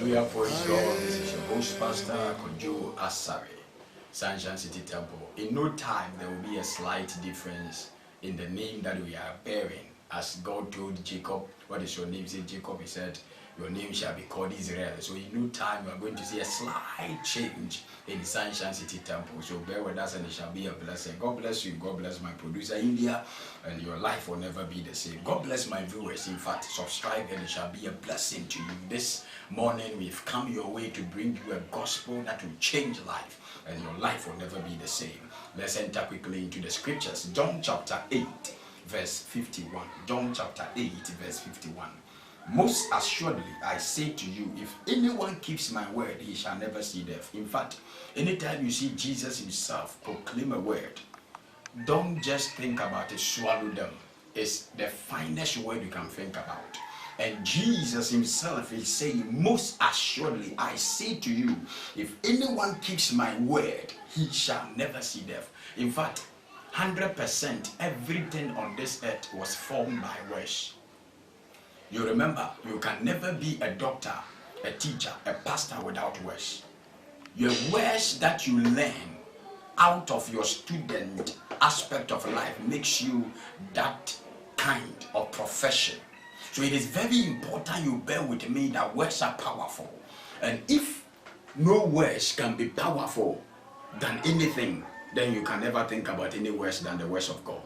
Hallelujah, praise God. This is your host, Pastor Kojo Asare, Sunshine City Temple. In no time, there will be a slight difference in the name that we are bearing. As God told Jacob, what is your name? He said, Jacob, he said, your name shall be called Israel. So in no time, we are going to see a slight change in the Sunshine City Temple. So bear with us and it shall be a blessing. God bless you. God bless my producer, India, and your life will never be the same. God bless my viewers. In fact, subscribe and it shall be a blessing to you. This morning, we've come your way to bring you a gospel that will change life, and your life will never be the same. Let's enter quickly into the scriptures. John chapter 8, verse 51. John chapter 8, verse 51. Most assuredly, I say to you, if anyone keeps my word, he shall never see death. In fact, anytime you see Jesus himself proclaim a word, don't just think about it, swallow them. It's the finest word you can think about. And Jesus himself is saying, most assuredly, I say to you, if anyone keeps my word, he shall never see death. In fact, 100% everything on this earth was formed by words. You remember, you can never be a doctor, a teacher, a pastor without words. Your words that you learn out of your student aspect of life makes you that kind of profession. So it is very important you bear with me that words are powerful. And if no words can be powerful than anything, then you can never think about any words than the words of God.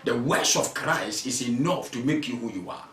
The words of Christ is enough to make you who you are.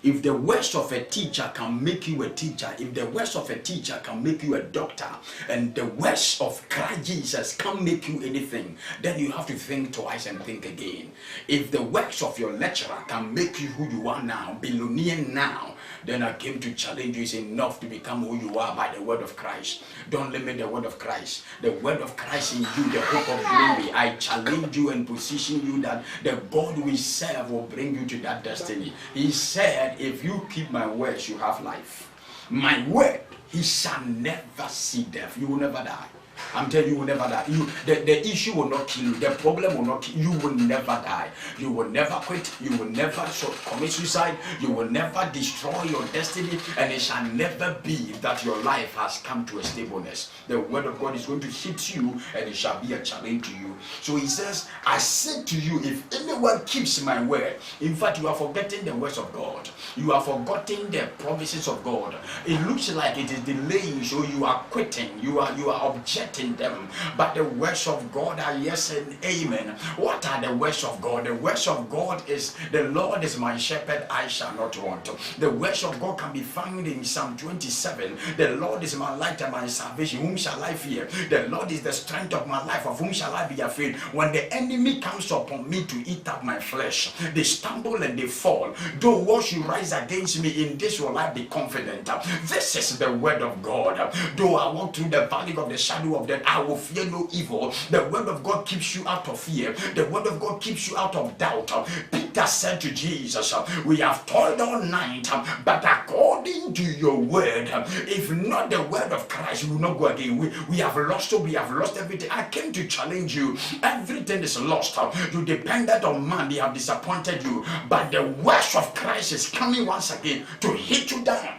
If the words of a teacher can make you a teacher, if the words of a teacher can make you a doctor, and the words of Christ Jesus can make you anything, then you have to think twice and think again. If the words of your lecturer can make you who you are now, billionaire now, then I came to challenge you. It's enough to become who you are by the word of Christ. Don't limit the word of Christ. The word of Christ in you, the hope of glory. I challenge you and position you that the God we serve will bring you to that destiny. He said, if you keep my words, you have life. My word, he shall never see death. You will never die. I'm telling you, you will never die. The issue will not kill you. The problem will not kill you. You will never die. You will never quit. You will never commit suicide. You will never destroy your destiny. And it shall never be that your life has come to a stableness. The word of God is going to hit you and it shall be a challenge to you. So he says, I said to you, if anyone keeps my word. In fact, you are forgetting the words of God. You are forgetting the promises of God. It looks like it is delaying, so you are quitting. You are objecting them, but the words of God are yes and amen. What are the words of God? The words of God is, the Lord is my shepherd, I shall not want. The words of God can be found in Psalm 27. The Lord is my light and my salvation, whom shall I fear? The Lord is the strength of my life, of whom shall I be afraid? When the enemy comes upon me to eat up my flesh, they stumble and they fall. Though war should rise against me, in this will I be confident. This is the word of God. Though I walk through the valley of the shadow of death, I will fear no evil. The word of God keeps you out of fear. The word of God keeps you out of doubt. Peter said to Jesus, we have toiled all night, but according to your word, if not the word of Christ, we will not go again. We have lost, so we have lost everything. I came to challenge you. Everything is lost. You depended on man, they have disappointed you, but the word of Christ is coming once again to hit you down.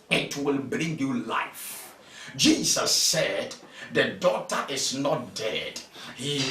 It will bring you life. Jesus said, the daughter is not dead. He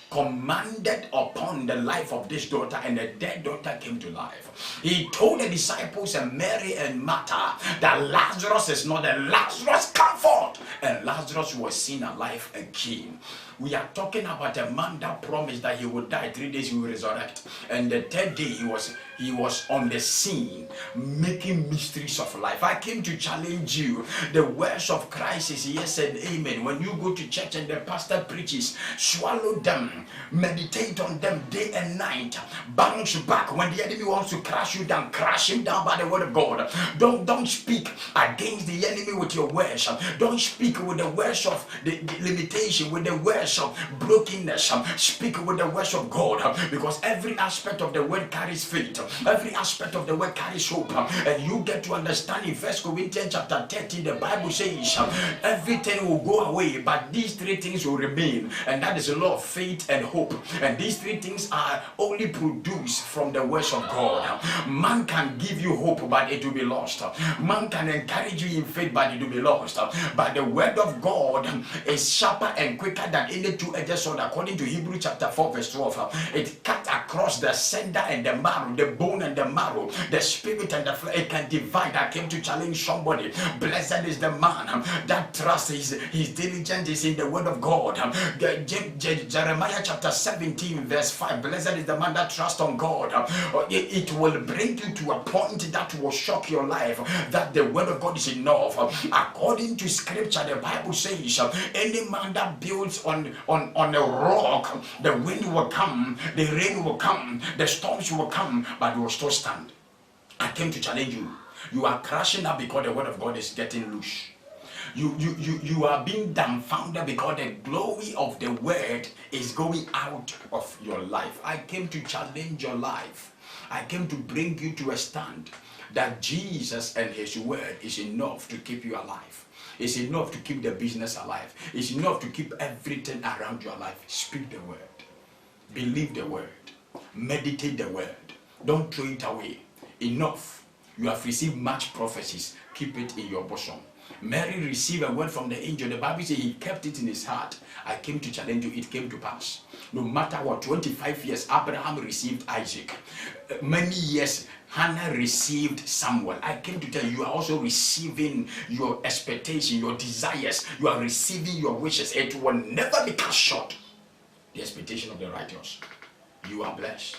commanded upon the life of this daughter, and the dead daughter came to life. He told the disciples and Mary and Martha that Lazarus is not dead. Lazarus, come forth. And Lazarus was seen alive again. We are talking about a man that promised that he would die, 3 days he will resurrect, and the third day he was on the scene making mysteries of life. I came to challenge you. The words of Christ is yes and amen. When you go to church and the pastor preaches, swallow them, meditate on them day and night, bounce back. When the enemy wants to crash you down, crash him down by the word of God. Don't speak against the enemy with your words. Don't speak with the words of the limitation, with the words of brokenness. Speak with the words of God, because every aspect of the word carries faith. Every aspect of the word carries hope. And you get to understand in 1 Corinthians chapter 13, the Bible says everything will go away, but these three things will remain. And that is the law of faith and hope. And these three things are only produced from the words of God. Man can give you hope, but it will be lost. Man can encourage you in faith, but it will be lost. But the word of God is sharper and quicker than any two-edged sword, according to Hebrews chapter 4, verse 12. It cuts across the center and the marrow, the bone and the marrow, the spirit and the flesh. It can divide. I came to challenge somebody. Blessed is the man that trusts his diligence is in the word of God. Jeremiah chapter 17, verse 5. Blessed is the man that trusts on God. It will bring you to a point that will shock your life, that the word of God is enough. According to scripture, the Bible says any man that builds on a rock, the wind will come, the rain will come, the storms will come, but will still stand. I came to challenge you. You are crashing up because the word of God is getting loose. You are being dumbfounded because the glory of the word is going out of your life. I came to challenge your life. I came to bring you to a stand that Jesus and his word is enough to keep you alive. It's enough to keep the business alive. It's enough to keep everything around your life. Speak the word. Believe the word. Meditate the word. Don't throw it away. Enough. You have received much prophecies. Keep it in your bosom. Mary received a word from the angel. The Bible says he kept it in his heart. I came to challenge you. It came to pass. No matter what, 25 years, Abraham received Isaac. Many years, Hannah received Samuel. I came to tell you, you are also receiving your expectation, your desires. You are receiving your wishes. It will never be cut short. The expectation of the righteous. You are blessed.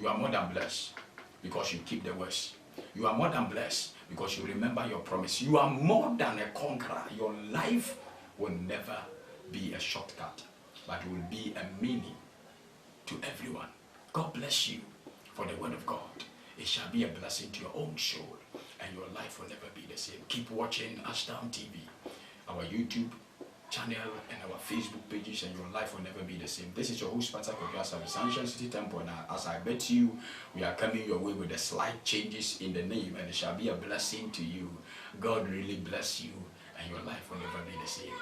You are more than blessed because you keep the words. You are more than blessed because you remember your promise. You are more than a conqueror. Your life will never be a shortcut, but will be a meaning to everyone. God bless you for the word of God. It shall be a blessing to your own soul, and your life will never be the same. Keep watching Ashtown TV, our YouTube channel and our Facebook pages, and your life will never be the same. This is your host, Pastor Kobiasa of Ashtown City Temple, and as I bet you, we are coming your way with the slight changes in the name, and it shall be a blessing to you. God really bless you, and your life will never be the same.